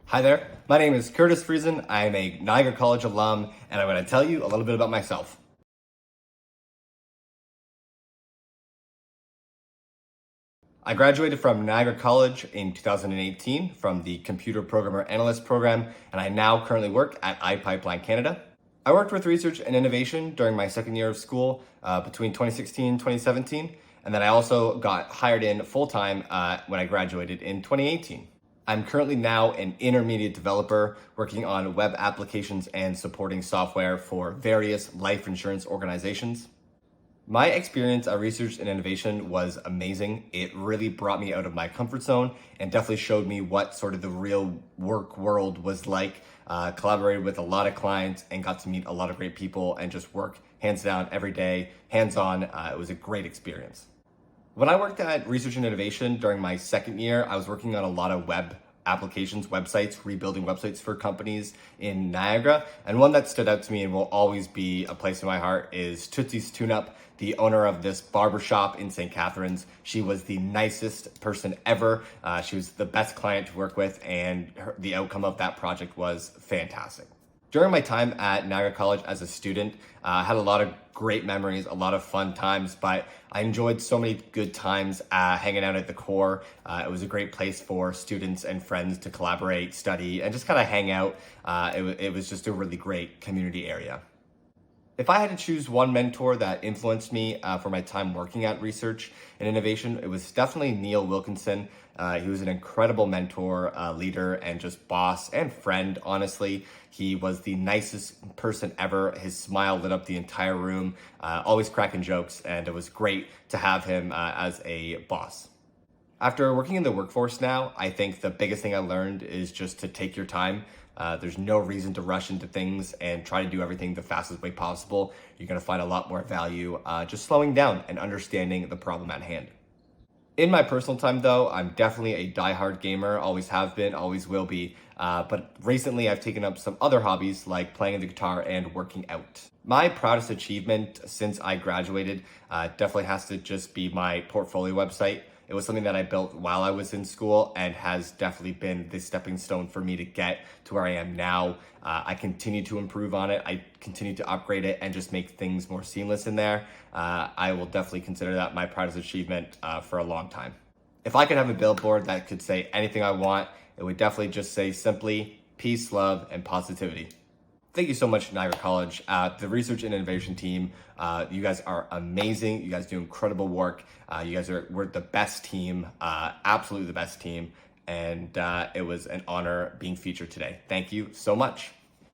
Hi there, my name is Curtis Friesen. I am a Niagara College alum, and I'm going to tell you a little bit about myself. I graduated from Niagara College in 2018 from the Computer Programmer Analyst program, and I now currently work at iPipeline Canada. I worked with research and innovation during my second year of school between 2016 and 2017, and then I also got hired in full-time when I graduated in 2018. I'm currently now an intermediate developer working on web applications and supporting software for various life insurance organizations. My experience at Research and Innovation was amazing. It really brought me out of my comfort zone and definitely showed me what sort of the real work world was like. Collaborated with a lot of clients and got to meet a lot of great people and just work hands down every day, hands on. It was a great experience. When I worked at Research and Innovation during my second year, I was working on a lot of web applications, websites, rebuilding websites for companies in Niagara. And one that stood out to me and will always be a place in my heart is Tootsie's Tune-Up, the owner of this barbershop in St. Catharines. She was the nicest person ever. She was the best client to work with, and the outcome of that project was fantastic. During my time at Niagara College as a student, I had a lot of great memories, a lot of fun times, but I enjoyed so many good times hanging out at the core. It was a great place for students and friends to collaborate, study, and just kind of hang out. It was just a really great community area. If I had to choose one mentor that influenced me for my time working at Research and Innovation, it was definitely Neil Wilkinson. He was an incredible mentor, leader, and just boss and friend, honestly. He was the nicest person ever. His smile lit up the entire room, always cracking jokes, and it was great to have him as a boss. After working in the workforce now, I think the biggest thing I learned is just to take your time. There's no reason to rush into things and try to do everything the fastest way possible. You're going to find a lot more value just slowing down and understanding the problem at hand. In my personal time, though, I'm definitely a diehard gamer, always have been, always will be. But recently I've taken up some other hobbies like playing the guitar and working out. My proudest achievement since I graduated definitely has to just be my portfolio website. It was something that I built while I was in school and has definitely been the stepping stone for me to get to where I am now. I continue to improve on it. I continue to upgrade it and just make things more seamless in there. I will definitely consider that my proudest achievement for a long time. If I could have a billboard that could say anything I want, it would definitely just say simply peace, love, and positivity. Thank you so much, Niagara College. The research and innovation team, you guys are amazing. You guys do incredible work. We're the best team, absolutely the best team. And it was an honor being featured today. Thank you so much.